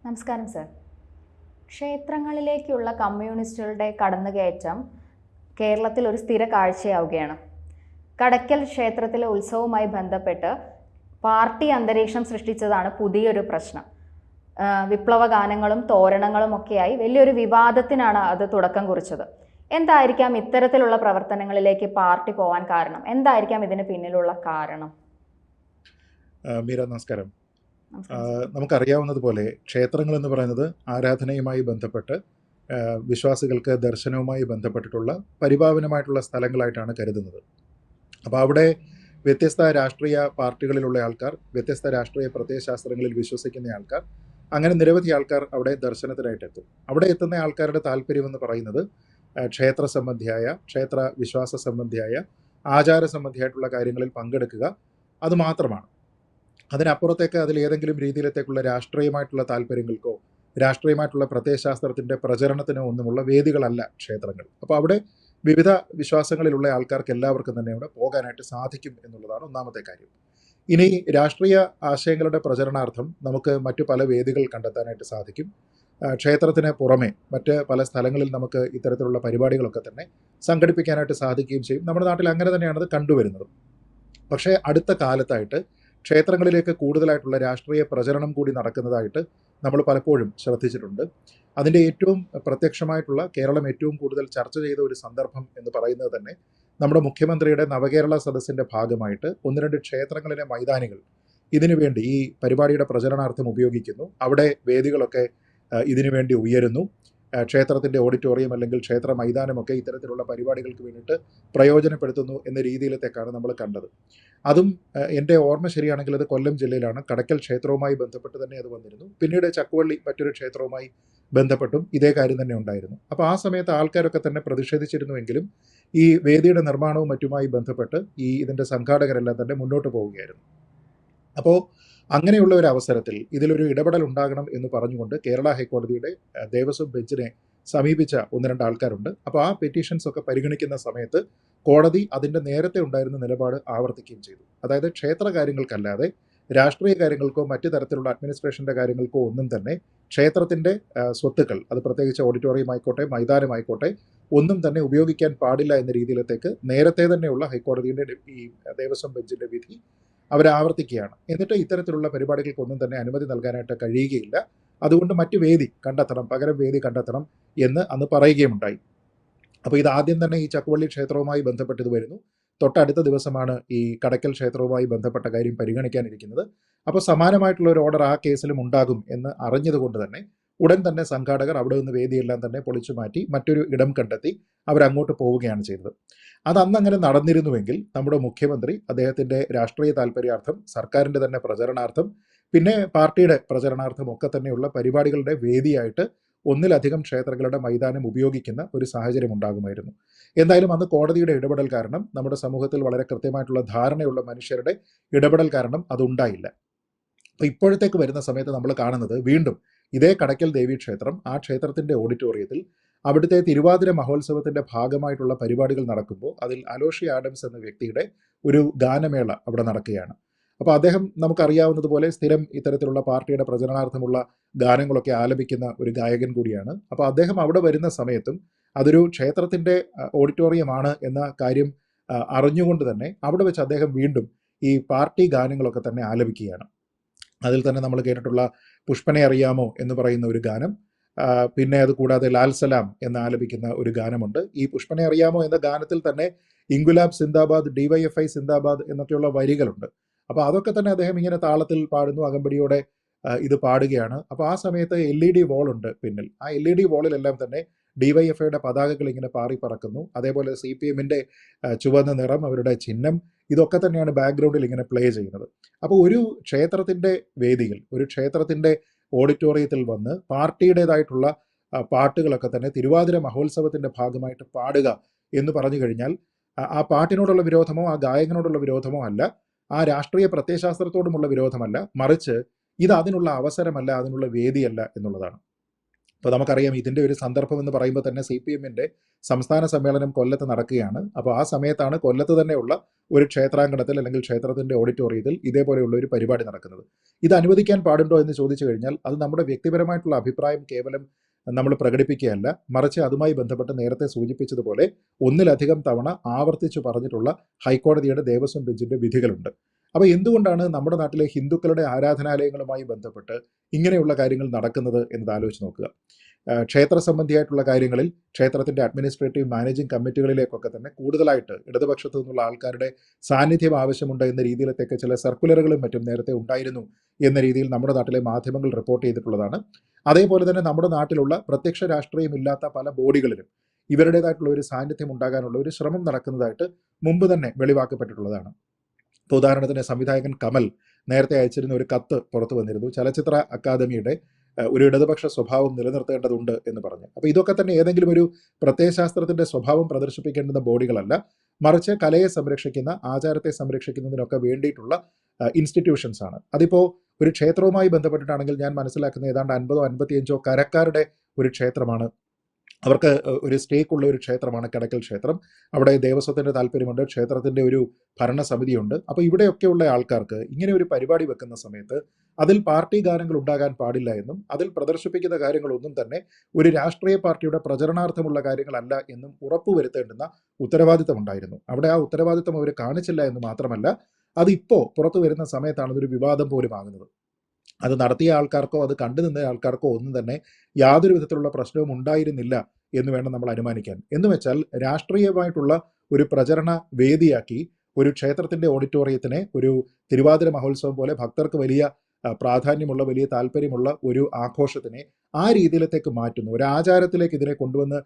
നമസ്കാരം സർ. ക്ഷേത്രങ്ങളിലേക്കുള്ള കമ്മ്യൂണിസ്റ്റുകളുടെ കടന്നുകയറ്റം കേരളത്തിൽ ഒരു സ്ഥിര കാഴ്ചയാവുകയാണ്. കടയ്ക്കൽ ക്ഷേത്രത്തിലെ ഉത്സവവുമായി ബന്ധപ്പെട്ട് പാർട്ടി അന്തരീക്ഷം സൃഷ്ടിച്ചതാണ് പുതിയൊരു പ്രശ്നം. വിപ്ലവ ഗാനങ്ങളും തോരണങ്ങളും ഒക്കെയായി വലിയൊരു വിവാദത്തിനാണ് അത് തുടക്കം കുറിച്ചത്. എന്തായിരിക്കാം ഇത്തരത്തിലുള്ള പ്രവർത്തനങ്ങളിലേക്ക് പാർട്ടി പോകാൻ കാരണം? എന്തായിരിക്കാം ഇതിന് പിന്നിലുള്ള കാരണം? മീര, നമസ്കാരം. നമുക്കറിയാവുന്നതുപോലെ ക്ഷേത്രങ്ങൾ എന്ന് പറയുന്നത് ആരാധനയുമായി ബന്ധപ്പെട്ട് വിശ്വാസികൾക്ക് ദർശനവുമായി ബന്ധപ്പെട്ടിട്ടുള്ള പരിപാവനമായിട്ടുള്ള സ്ഥലങ്ങളായിട്ടാണ് കരുതുന്നത്. അപ്പോൾ അവിടെ വ്യത്യസ്ത രാഷ്ട്രീയ പാർട്ടികളിലുള്ള ആൾക്കാർ, വ്യത്യസ്ത രാഷ്ട്രീയ പ്രത്യയശാസ്ത്രങ്ങളിൽ വിശ്വസിക്കുന്ന ആൾക്കാർ, അങ്ങനെ നിരവധി ആൾക്കാർ അവിടെ ദർശനത്തിനായിട്ട് എത്തും. അവിടെ എത്തുന്ന ആൾക്കാരുടെ താല്പര്യമെന്ന് പറയുന്നത് ക്ഷേത്ര സംബന്ധിയായ, ക്ഷേത്ര വിശ്വാസ സംബന്ധിയായ, ആചാര സംബന്ധിയായിട്ടുള്ള കാര്യങ്ങളിൽ പങ്കെടുക്കുക, അതുമാത്രമാണ്. അതിനപ്പുറത്തേക്ക് അതിൽ ഏതെങ്കിലും രീതിയിലത്തേക്കുള്ള രാഷ്ട്രീയമായിട്ടുള്ള താല്പര്യങ്ങൾക്കോ രാഷ്ട്രീയമായിട്ടുള്ള പ്രത്യയശാസ്ത്രത്തിൻ്റെ പ്രചരണത്തിനോ ഒന്നുമുള്ള വേദികളല്ല ക്ഷേത്രങ്ങൾ. അപ്പോൾ അവിടെ വിവിധ വിശ്വാസങ്ങളിലുള്ള ആൾക്കാർക്ക് എല്ലാവർക്കും തന്നെ അവിടെ പോകാനായിട്ട് സാധിക്കും എന്നുള്ളതാണ് ഒന്നാമത്തെ കാര്യം. ഇനി രാഷ്ട്രീയ ആശയങ്ങളുടെ പ്രചരണാർത്ഥം നമുക്ക് മറ്റു പല വേദികൾ കണ്ടെത്താനായിട്ട് സാധിക്കും. ക്ഷേത്രത്തിന് പുറമെ മറ്റ് പല സ്ഥലങ്ങളിൽ നമുക്ക് ഇത്തരത്തിലുള്ള പരിപാടികളൊക്കെ തന്നെ സംഘടിപ്പിക്കാനായിട്ട് സാധിക്കുകയും ചെയ്യും. നമ്മുടെ നാട്ടിൽ അങ്ങനെ തന്നെയാണത് കണ്ടുവരുന്നത്. പക്ഷേ അടുത്ത കാലത്തായിട്ട് ക്ഷേത്രങ്ങളിലേക്ക് കൂടുതലായിട്ടുള്ള രാഷ്ട്രീയ പ്രചരണം കൂടി നടക്കുന്നതായിട്ട് നമ്മൾ പലപ്പോഴും ശ്രദ്ധിച്ചിട്ടുണ്ട്. അതിൻ്റെ ഏറ്റവും പ്രത്യക്ഷമായിട്ടുള്ള, കേരളം ഏറ്റവും കൂടുതൽ ചർച്ച ചെയ്ത ഒരു സന്ദർഭം എന്ന് പറയുന്നത് തന്നെ നമ്മുടെ മുഖ്യമന്ത്രിയുടെ നവകേരള സദസ്സിൻ്റെ ഭാഗമായിട്ട് 1-2 ക്ഷേത്രങ്ങളിലെ മൈതാനികൾ ഇതിനുവേണ്ടി, ഈ പരിപാടിയുടെ പ്രചരണാർത്ഥം ഉപയോഗിക്കുന്നു. അവിടെ വേദികളൊക്കെ ഇതിനുവേണ്ടി ഉയരുന്നു. ക്ഷേത്രത്തിൻ്റെ ഓഡിറ്റോറിയം അല്ലെങ്കിൽ ക്ഷേത്ര മൈതാനമൊക്കെ ഇത്തരത്തിലുള്ള പരിപാടികൾക്ക് വേണ്ടിയിട്ട് പ്രയോജനപ്പെടുത്തുന്നു എന്ന രീതിയിലത്തേക്കാണ് നമ്മൾ കണ്ടത്. അതും എൻ്റെ ഓർമ്മ ശരിയാണെങ്കിൽ അത് കൊല്ലം ജില്ലയിലാണ്. കടയ്ക്കൽ ക്ഷേത്രവുമായി ബന്ധപ്പെട്ട് തന്നെ അത് വന്നിരുന്നു. പിന്നീട് ചക്കുവള്ളി മറ്റൊരു ക്ഷേത്രവുമായി ബന്ധപ്പെട്ടും ഇതേ കാര്യം തന്നെ ഉണ്ടായിരുന്നു. അപ്പോൾ ആ സമയത്ത് ആൾക്കാരൊക്കെ തന്നെ പ്രതിഷേധിച്ചിരുന്നുവെങ്കിലും ഈ വേദിയുടെ നിർമ്മാണവും മറ്റുമായി ബന്ധപ്പെട്ട് ഇതിൻ്റെ സംഘാടകരെല്ലാം തന്നെ മുന്നോട്ട് പോവുകയായിരുന്നു. അപ്പോൾ അങ്ങനെയുള്ള ഒരു അവസരത്തിൽ ഇതിലൊരു ഇടപെടൽ ഉണ്ടാകണം എന്ന് പറഞ്ഞുകൊണ്ട് കേരള ഹൈക്കോടതിയുടെ ദേവസ്വം ബെഞ്ചിനെ സമീപിച്ച 1-2 ആൾക്കാരുണ്ട്. അപ്പോൾ ആ പെറ്റീഷൻസ് ഒക്കെ പരിഗണിക്കുന്ന സമയത്ത് കോടതി അതിൻ്റെ നേരത്തെ ഉണ്ടായിരുന്ന നിലപാട് ആവർത്തിക്കുകയും ചെയ്തു. അതായത് ക്ഷേത്ര കാര്യങ്ങൾക്കല്ലാതെ രാഷ്ട്രീയ കാര്യങ്ങൾക്കോ മറ്റു തരത്തിലുള്ള അഡ്മിനിസ്ട്രേഷൻ്റെ കാര്യങ്ങൾക്കോ ഒന്നും തന്നെ ക്ഷേത്രത്തിൻ്റെ സ്വത്തുക്കൾ, അത് പ്രത്യേകിച്ച് ഓഡിറ്റോറിയം ആയിക്കോട്ടെ, മൈതാനമായിക്കോട്ടെ, ഒന്നും തന്നെ ഉപയോഗിക്കാൻ പാടില്ല എന്ന രീതിയിലത്തേക്ക് നേരത്തെ തന്നെയുള്ള ഹൈക്കോടതിയുടെ ഈ ദേവസ്വം ബെഞ്ചിൻ്റെ വിധി അവരാവർത്തിക്കുകയാണ്. എന്നിട്ട് ഇത്തരത്തിലുള്ള പരിപാടികൾക്കൊന്നും തന്നെ അനുമതി നൽകാനായിട്ട് കഴിയുകയില്ല, അതുകൊണ്ട് മറ്റു വേദി കണ്ടെത്തണം, പകരം വേദി കണ്ടെത്തണം എന്ന് അന്ന് പറയുകയുമുണ്ടായി. അപ്പോൾ ഇത് ആദ്യം തന്നെ ഈ ചക്കുവള്ളി ക്ഷേത്രവുമായി ബന്ധപ്പെട്ട് വരുന്നു. തൊട്ടടുത്ത ദിവസമാണ് ഈ കടയ്ക്കൽ ക്ഷേത്രവുമായി ബന്ധപ്പെട്ട കാര്യം പരിഗണിക്കാനിരിക്കുന്നത്. അപ്പോൾ സമാനമായിട്ടുള്ള ഒരു ഓർഡർ ആ കേസിലും ഉണ്ടാകും എന്ന് അറിഞ്ഞതുകൊണ്ട് തന്നെ ഉടൻ തന്നെ സംഘാടകർ അവിടെ നിന്ന് വേദിയെല്ലാം തന്നെ പൊളിച്ചു മാറ്റി മറ്റൊരു ഇടം കണ്ടെത്തി അവരങ്ങോട്ട് പോവുകയാണ് ചെയ്തത്. അത് അന്ന് അങ്ങനെ നടന്നിരുന്നുവെങ്കിൽ നമ്മുടെ മുഖ്യമന്ത്രി അദ്ദേഹത്തിൻ്റെ രാഷ്ട്രീയ താല്പര്യാർത്ഥം, സർക്കാരിൻ്റെ തന്നെ പ്രചരണാർത്ഥം, പിന്നെ പാർട്ടിയുടെ പ്രചരണാർത്ഥം ഒക്കെ തന്നെയുള്ള പരിപാടികളുടെ വേദിയായിട്ട് ഒന്നിലധികം ക്ഷേത്രങ്ങളുടെ മൈതാനം ഉപയോഗിക്കുന്ന ഒരു സാഹചര്യം ഉണ്ടാകുമായിരുന്നു. എന്തായാലും അന്ന് കോടതിയുടെ ഇടപെടൽ കാരണം, നമ്മുടെ സമൂഹത്തിൽ വളരെ കൃത്യമായിട്ടുള്ള ധാരണയുള്ള മനുഷ്യരുടെ ഇടപെടൽ കാരണം അതുണ്ടായില്ല. അപ്പോൾ ഇപ്പോഴത്തേക്ക് വരുന്ന സമയത്ത് നമ്മൾ കാണുന്നത് വീണ്ടും ഇതേ കടയ്ക്കൽ ദേവീക്ഷേത്രം, ആ ക്ഷേത്രത്തിൻ്റെ ഓഡിറ്റോറിയത്തിൽ അവിടുത്തെ തിരുവാതിര മഹോത്സവത്തിൻ്റെ ഭാഗമായിട്ടുള്ള പരിപാടികൾ നടക്കുമ്പോൾ അതിൽ അലോഷി ആഡംസ് എന്ന വ്യക്തിയുടെ ഒരു ഗാനമേള അവിടെ നടക്കുകയാണ്. അപ്പോൾ അദ്ദേഹം നമുക്കറിയാവുന്നതുപോലെ സ്ഥിരം ഇത്തരത്തിലുള്ള പാർട്ടിയുടെ പ്രചരണാർത്ഥമുള്ള ഗാനങ്ങളൊക്കെ ആലപിക്കുന്ന ഒരു ഗായകൻ കൂടിയാണ്. അപ്പോൾ അദ്ദേഹം അവിടെ വരുന്ന സമയത്തും അതൊരു ക്ഷേത്രത്തിൻ്റെ ഓഡിറ്റോറിയമാണ് എന്ന കാര്യം അറിഞ്ഞുകൊണ്ട് തന്നെ അവിടെ വെച്ച് അദ്ദേഹം വീണ്ടും ഈ പാർട്ടി ഗാനങ്ങളൊക്കെ തന്നെ ആലപിക്കുകയാണ്. അതിൽ തന്നെ നമ്മൾ കേട്ടിട്ടുള്ള പുഷ്പനെ അറിയാമോ എന്ന് പറയുന്ന ഒരു ഗാനം, പിന്നെ അത് കൂടാതെ ലാൽ സലാം എന്ന് ആലപിക്കുന്ന ഒരു ഗാനമുണ്ട്. ഈ പുഷ്പനെ അറിയാമോ എന്ന ഗാനത്തിൽ തന്നെ ഇൻകുലാബ് സിന്ദാബാദ്, DYFI സിന്ദാബാദ് എന്നൊക്കെയുള്ള വരികളുണ്ട്. അപ്പോൾ അതൊക്കെ തന്നെ അദ്ദേഹം ഇങ്ങനെ താളത്തിൽ പാടുന്നു, അകമ്പടിയോടെ ഇത് പാടുകയാണ്. അപ്പോൾ ആ സമയത്ത് LED വോളുണ്ട് പിന്നിൽ. ആ LED വോളിലെല്ലാം തന്നെ DYFIയുടെ പതാകകൾ ഇങ്ങനെ പാറി പറക്കുന്നു. അതേപോലെ CPMൻ്റെ ചുവന്ന നിറം, അവരുടെ ചിഹ്നം, ഇതൊക്കെ തന്നെയാണ് ബാക്ക്ഗ്രൗണ്ടിൽ ഇങ്ങനെ പ്ലേ ചെയ്യുന്നത്. അപ്പോൾ ഒരു ക്ഷേത്രത്തിൻ്റെ വേദിയിൽ, ഒരു ക്ഷേത്രത്തിൻ്റെ ഓഡിറ്റോറിയത്തിൽ വന്ന് പാർട്ടിയുടേതായിട്ടുള്ള പാട്ടുകളൊക്കെ തന്നെ തിരുവാതിര മഹോത്സവത്തിൻ്റെ ഭാഗമായിട്ട് പാടുക എന്ന് പറഞ്ഞു കഴിഞ്ഞാൽ ആ പാട്ടിനോടുള്ള വിരോധമോ ആ ഗായകനോടുള്ള വിരോധമോ അല്ല, ആ രാഷ്ട്രീയ പ്രത്യയശാസ്ത്രത്തോടുമുള്ള വിരോധമല്ല, മറിച്ച് ഇത് അതിനുള്ള അവസരമല്ല, അതിനുള്ള വേദിയല്ല എന്നുള്ളതാണ്. അപ്പോൾ നമുക്കറിയാം ഇതിൻ്റെ ഒരു സന്ദർഭം എന്ന് പറയുമ്പോൾ തന്നെ CPM-ൻ്റെ സംസ്ഥാന സമ്മേളനം കൊല്ലത്ത് നടക്കുകയാണ്. അപ്പോൾ ആ സമയത്താണ് കൊല്ലത്ത് തന്നെയുള്ള ഒരു ക്ഷേത്രാങ്കണത്തിൽ അല്ലെങ്കിൽ ക്ഷേത്രത്തിൻ്റെ ഓഡിറ്റോറിയത്തിൽ ഇതേപോലെയുള്ള ഒരു പരിപാടി നടക്കുന്നത്. ഇത് അനുവദിക്കാൻ പാടുണ്ടോ എന്ന് ചോദിച്ചു കഴിഞ്ഞാൽ അത് നമ്മുടെ വ്യക്തിപരമായിട്ടുള്ള അഭിപ്രായം കേവലം നമ്മൾ പ്രകടിപ്പിക്കുകയല്ല, മറിച്ച് അതുമായി ബന്ധപ്പെട്ട് നേരത്തെ സൂചിപ്പിച്ചതുപോലെ ഒന്നിലധികം തവണ ആവർത്തിച്ചു പറഞ്ഞിട്ടുള്ള ഹൈക്കോടതിയുടെ ദേവസ്വം ബെഞ്ചിൻ്റെ വിധികളുണ്ട്. അപ്പോൾ എന്തുകൊണ്ടാണ് നമ്മുടെ നാട്ടിലെ ഹിന്ദുക്കളുടെ ആരാധനാലയങ്ങളുമായി ബന്ധപ്പെട്ട് ഇങ്ങനെയുള്ള കാര്യങ്ങൾ നടക്കുന്നത് എന്നത് ആലോചിച്ച് നോക്കുക. ക്ഷേത്ര സംബന്ധിയായിട്ടുള്ള കാര്യങ്ങളിൽ ക്ഷേത്രത്തിൻ്റെ അഡ്മിനിസ്ട്രേറ്റീവ് മാനേജിംഗ് കമ്മിറ്റികളിലേക്കൊക്കെ തന്നെ കൂടുതലായിട്ട് ഇടതുപക്ഷത്തു നിന്നുള്ള ആൾക്കാരുടെ സാന്നിധ്യം ആവശ്യമുണ്ട് എന്ന രീതിയിലത്തേക്ക് ചില സർക്കുലറുകളും മറ്റും നേരത്തെ ഉണ്ടായിരുന്നു എന്ന രീതിയിൽ നമ്മുടെ നാട്ടിലെ മാധ്യമങ്ങൾ റിപ്പോർട്ട് ചെയ്തിട്ടുള്ളതാണ്. അതേപോലെ തന്നെ നമ്മുടെ നാട്ടിലുള്ള പ്രത്യക്ഷ രാഷ്ട്രീയമില്ലാത്ത പല ബോഡികളിലും ഇവരുടേതായിട്ടുള്ള ഒരു സാന്നിധ്യം ഉണ്ടാകാനുള്ള ഒരു ശ്രമം നടക്കുന്നതായിട്ട് മുമ്പ് തന്നെ വെളിവാക്കപ്പെട്ടിട്ടുള്ളതാണ്. ഇപ്പോൾ ഉദാഹരണത്തിന് സംവിധായകൻ കമൽ നേരത്തെ അയച്ചിരുന്ന ഒരു കത്ത് പുറത്തു വന്നിരുന്നു, ചലച്ചിത്ര അക്കാദമിയുടെ ഒരു ഇടതുപക്ഷ സ്വഭാവം നിലനിർത്തേണ്ടതുണ്ട് എന്ന് പറഞ്ഞു. അപ്പോൾ ഇതൊക്കെ തന്നെ ഏതെങ്കിലും ഒരു പ്രത്യയശാസ്ത്രത്തിൻ്റെ സ്വഭാവം പ്രദർശിപ്പിക്കേണ്ടുന്ന ബോഡികളല്ല, മറിച്ച് കലയെ സംരക്ഷിക്കുന്ന, ആചാരത്തെ സംരക്ഷിക്കുന്നതിനൊക്കെ വേണ്ടിയിട്ടുള്ള ഇൻസ്റ്റിറ്റ്യൂഷൻസ് ആണ്. അതിപ്പോൾ ഒരു ക്ഷേത്രവുമായി ബന്ധപ്പെട്ടിട്ടാണെങ്കിൽ ഞാൻ മനസ്സിലാക്കുന്ന ഏതാണ്ട് 50-55 കരക്കാരുടെ ഒരു ക്ഷേത്രമാണ്. അവർക്ക് ഒരു സ്റ്റേക്കുള്ള ഒരു ക്ഷേത്രമാണ് കടക്കൽ ക്ഷേത്രം. അവിടെ ദേവസ്വത്തിൻ്റെ താല്പര്യമുണ്ട്, ക്ഷേത്രത്തിൻ്റെ ഒരു ഭരണസമിതിയുണ്ട്. അപ്പോൾ ഇവിടെയൊക്കെയുള്ള ആൾക്കാർക്ക് ഇങ്ങനെ ഒരു പരിപാടി വെക്കുന്ന സമയത്ത് അതിൽ പാർട്ടി ഗാനങ്ങൾ ഉണ്ടാകാൻ പാടില്ല എന്നും അതിൽ പ്രദർശിപ്പിക്കുന്ന കാര്യങ്ങളൊന്നും തന്നെ ഒരു രാഷ്ട്രീയ പാർട്ടിയുടെ പ്രചരണാർത്ഥമുള്ള കാര്യങ്ങളല്ല എന്നും ഉറപ്പുവരുത്തേണ്ടുന്ന ഉത്തരവാദിത്തം ഉണ്ടായിരുന്നു. അവിടെ ആ ഉത്തരവാദിത്തം അവർ കാണിച്ചില്ല എന്ന് മാത്രമല്ല, അതിപ്പോൾ പുറത്തു വരുന്ന സമയത്താണ് അതൊരു വിവാദം പോലും ആകുന്നത്. അത് നടത്തിയ ആൾക്കാർക്കോ അത് കണ്ടു നിന്ന ആൾക്കാർക്കോ ഒന്നും തന്നെ യാതൊരു വിധത്തിലുള്ള പ്രശ്നവും ഉണ്ടായിരുന്നില്ല എന്ന് വേണം നമ്മൾ അനുമാനിക്കാൻ. എന്ന് വെച്ചാൽ രാഷ്ട്രീയമായിട്ടുള്ള ഒരു പ്രചരണ വേദിയാക്കി ഒരു ക്ഷേത്രത്തിൻ്റെ ഓഡിറ്റോറിയത്തിനെ ഒരു തിരുവാതിര മഹോത്സവം പോലെ ഭക്തർക്ക് വലിയ പ്രാധാന്യമുള്ള, വലിയ താല്പര്യമുള്ള ഒരു ആഘോഷത്തിനെ ആ രീതിയിലത്തേക്ക് മാറ്റുന്നു, ഒരു ആചാരത്തിലേക്ക് ഇതിനെ കൊണ്ടുവന്ന്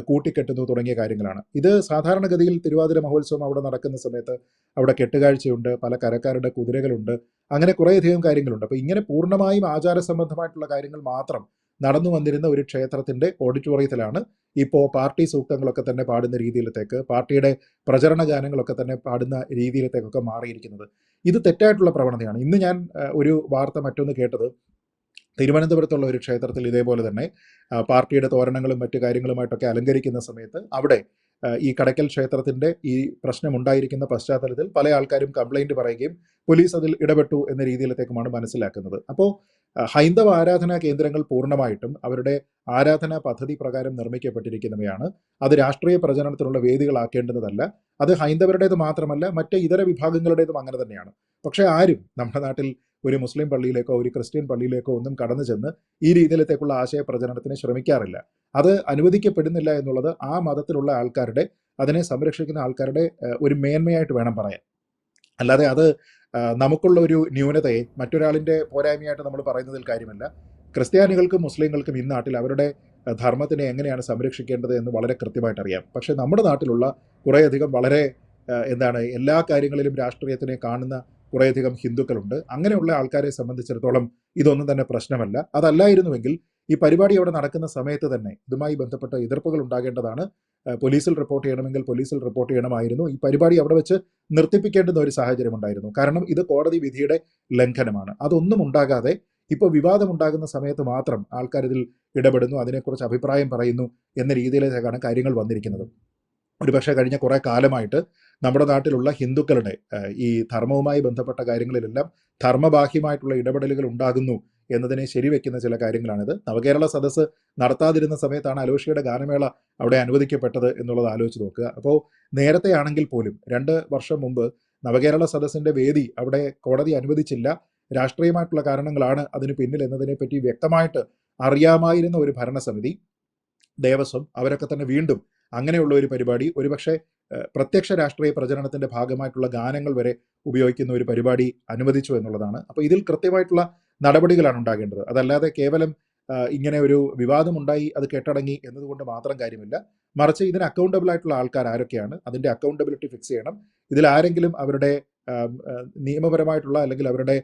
കൂട്ടിക്കെട്ടുന്നു തുടങ്ങിയ കാര്യങ്ങളാണ്. ഇത് സാധാരണഗതിയിൽ തിരുവാതിര മഹോത്സവം അവിടെ നടക്കുന്ന സമയത്ത് അവിടെ കെട്ടുകാഴ്ചയുണ്ട്, പല കരക്കാരുടെ കുതിരകളുണ്ട്, അങ്ങനെ കുറേയധികം കാര്യങ്ങളുണ്ട്. അപ്പോൾ ഇങ്ങനെ പൂർണ്ണമായും ആചാര സംബന്ധമായിട്ടുള്ള കാര്യങ്ങൾ മാത്രം നടന്നു വന്നിരുന്ന ഒരു ക്ഷേത്രത്തിൻ്റെ ഓഡിറ്റോറിയത്തിലാണ് ഇപ്പോൾ പാർട്ടി സൂക്തങ്ങളൊക്കെ തന്നെ പാടുന്ന രീതിയിലത്തേക്ക്, പാർട്ടിയുടെ പ്രചരണ ഗാനങ്ങളൊക്കെ തന്നെ പാടുന്ന രീതിയിലത്തേക്കൊക്കെ മാറിയിരിക്കുന്നത്. ഇത് തെറ്റായിട്ടുള്ള പ്രവണതയാണ്. ഇന്ന് ഞാൻ ഒരു വാർത്ത മറ്റൊന്ന് കേട്ടത്, തിരുവനന്തപുരത്തുള്ള ഒരു ക്ഷേത്രത്തിൽ ഇതേപോലെ തന്നെ പാർട്ടിയുടെ തോരണങ്ങളും മറ്റു കാര്യങ്ങളുമായിട്ടൊക്കെ അലങ്കരിക്കുന്ന സമയത്ത് അവിടെ ഈ കടയ്ക്കൽ ക്ഷേത്രത്തിൻ്റെ ഈ പ്രശ്നമുണ്ടായിരിക്കുന്ന പശ്ചാത്തലത്തിൽ പല ആൾക്കാരും കംപ്ലൈൻറ്റ് പറയുകയും പോലീസ് അതിൽ ഇടപെട്ടു എന്ന രീതിയിലത്തേക്കുമാണ് മനസ്സിലാക്കുന്നത്. അപ്പോൾ ഹൈന്ദവ ആരാധനാ കേന്ദ്രങ്ങൾ പൂർണ്ണമായിട്ടും അവരുടെ ആരാധനാ പദ്ധതി പ്രകാരം നിർമ്മിക്കപ്പെട്ടിരിക്കുന്നവയാണ്. അത് രാഷ്ട്രീയ പ്രചരണത്തിനുള്ള വേദികളാക്കേണ്ടതല്ല. അത് ഹൈന്ദവരുടേത് മാത്രമല്ല, മറ്റ് ഇതര വിഭാഗങ്ങളുടേതും അങ്ങനെ തന്നെയാണ്. പക്ഷേ ആരും നമ്മുടെ നാട്ടിൽ ഒരു മുസ്ലിം പള്ളിയിലേക്കോ ഒരു ക്രിസ്ത്യൻ പള്ളിയിലേക്കോ ഒന്നും കടന്നു ചെന്ന് ഈ രീതിയിലത്തേക്കുള്ള ആശയ പ്രചരണത്തിന് ശ്രമിക്കാറില്ല. അത് അനുവദിക്കപ്പെടുന്നില്ല എന്നുള്ളത് ആ മതത്തിലുള്ള ആൾക്കാരുടെ, അതിനെ സംരക്ഷിക്കുന്ന ആൾക്കാരുടെ ഒരു മേന്മയായിട്ട് വേണം പറയാൻ. അല്ലാതെ അത് നമുക്കുള്ള ഒരു ന്യൂനതയെ മറ്റൊരാളിൻ്റെ പോരായ്മയായിട്ട് നമ്മൾ പറയുന്നതിൽ കാര്യമല്ല. ക്രിസ്ത്യാനികൾക്കും മുസ്ലിങ്ങൾക്കും ഈ നാട്ടിൽ അവരുടെ ധർമ്മത്തിനെ എങ്ങനെയാണ് സംരക്ഷിക്കേണ്ടത് എന്ന് വളരെ കൃത്യമായിട്ട് അറിയാം. പക്ഷേ നമ്മുടെ നാട്ടിലുള്ള കുറേയധികം വളരെ എല്ലാ കാര്യങ്ങളിലും രാഷ്ട്രീയത്തിനെ കാണുന്ന കുറേയധികം ഹിന്ദുക്കളുണ്ട്. അങ്ങനെയുള്ള ആൾക്കാരെ സംബന്ധിച്ചിടത്തോളം ഇതൊന്നും തന്നെ പ്രശ്നമല്ല. അതല്ലായിരുന്നുവെങ്കിൽ ഈ പരിപാടി അവിടെ നടക്കുന്ന സമയത്ത് തന്നെ ഇതുമായി ബന്ധപ്പെട്ട എതിർപ്പുകൾ ഉണ്ടാകേണ്ടതാണ്. പോലീസിൽ റിപ്പോർട്ട് ചെയ്യണമെങ്കിൽ പോലീസിൽ റിപ്പോർട്ട് ചെയ്യണമായിരുന്നു. ഈ പരിപാടി അവിടെ വെച്ച് നിർത്തിപ്പിക്കേണ്ടുന്ന ഒരു സാഹചര്യം ഉണ്ടായിരുന്നു. കാരണം ഇത് കോടതി വിധിയുടെ ലംഘനമാണ്. അതൊന്നും ഉണ്ടാകാതെ ഇപ്പോൾ വിവാദമുണ്ടാകുന്ന സമയത്ത് മാത്രം ആൾക്കാർ ഇതിൽ ഇടപെടുന്നു, അതിനെക്കുറിച്ച് അഭിപ്രായം പറയുന്നു എന്ന രീതിയിലേക്കാണ് കാര്യങ്ങൾ വന്നിരിക്കുന്നത്. ഒരുപക്ഷെ കഴിഞ്ഞ കുറേ കാലമായിട്ട് നമ്മുടെ നാട്ടിലുള്ള ഹിന്ദുക്കളുടെ ഈ ധർമ്മവുമായി ബന്ധപ്പെട്ട കാര്യങ്ങളിലെല്ലാം ധർമ്മബാഹ്യമായിട്ടുള്ള ഇടപെടലുകൾ ഉണ്ടാകുന്നു എന്നതിനെ ശരിവെക്കുന്ന ചില കാര്യങ്ങളാണിത്. നവകേരള സദസ്സ് നടത്താതിരുന്ന സമയത്താണ് അലോഷിയുടെ ഗാനമേള അവിടെ അനുവദിക്കപ്പെട്ടത് എന്നുള്ളത് ആലോചിച്ച് നോക്കുക. അപ്പോൾ നേരത്തെ ആണെങ്കിൽ പോലും 2 വർഷം മുമ്പ് നവകേരള സദസ്സിൻ്റെ വേദി അവിടെ കോടതി അനുവദിച്ചില്ല, രാഷ്ട്രീയമായിട്ടുള്ള കാരണങ്ങളാണ് അതിന് പിന്നിൽ എന്നതിനെപ്പറ്റി വ്യക്തമായിട്ട് അറിയാമായിരുന്ന ഒരു ഭരണസമിതി, ദേവസ്വം, അവരൊക്കെ തന്നെ വീണ്ടും അങ്ങനെയുള്ള ഒരു പരിപാടി, ഒരുപക്ഷെ പ്രത്യക്ഷ രാഷ്ട്രീയ പ്രചരണത്തിൻ്റെ ഭാഗമായിട്ടുള്ള ഗാനങ്ങൾ വരെ ഉപയോഗിക്കുന്ന ഒരു പരിപാടി അനുവദിച്ചു എന്നുള്ളതാണ്. അപ്പോൾ ഇതിൽ കൃത്യമായിട്ടുള്ള നടപടികളാണ് ഉണ്ടാകേണ്ടത്. അതല്ലാതെ കേവലം ഇങ്ങനെ ഒരു വിവാദമുണ്ടായി അത് കെട്ടടങ്ങി എന്നതുകൊണ്ട് മാത്രം കാര്യമില്ല. മറിച്ച് ഇതിന് അക്കൗണ്ടബിൾ ആയിട്ടുള്ള ആൾക്കാർ ആരൊക്കെയാണ്, അതിൻ്റെ അക്കൗണ്ടബിലിറ്റി ഫിക്സ് ചെയ്യണം. ഇതിൽ ആരെങ്കിലും അവരുടെ നിയമപരമായിട്ടുള്ള അല്ലെങ്കിൽ അവരുടെ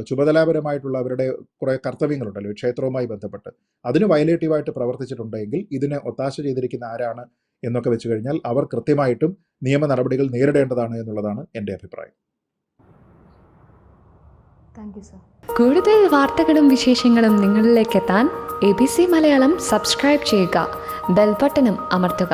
ചുമതലാപരമായിട്ടുള്ള അവരുടെ കുറേ കർത്തവ്യങ്ങളുണ്ടല്ലോ ക്ഷേത്രവുമായി ബന്ധപ്പെട്ട്, അതിന് വയലേറ്റീവായിട്ട് പ്രവർത്തിച്ചിട്ടുണ്ടെങ്കിൽ ഇതിനെ ഒത്താശ ചെയ്തിരിക്കുന്ന ആരാണ് എന്നൊക്കെ വെച്ച് കഴിഞ്ഞാൽ അവർ കൃത്യമായിട്ടും നിയമ നടപടികൾ നേരിടേണ്ടതാണ് എന്നുള്ളതാണ് എൻ്റെ അഭിപ്രായം. Thank you sir. കൂടുതൽ വാർത്തകളും വിശേഷങ്ങളും നിങ്ങളിലേക്ക് എത്താൻ ABC മലയാളം സബ്സ്ക്രൈബ് ചെയ്യുക, ബെൽ ബട്ടണും അമർത്തുക.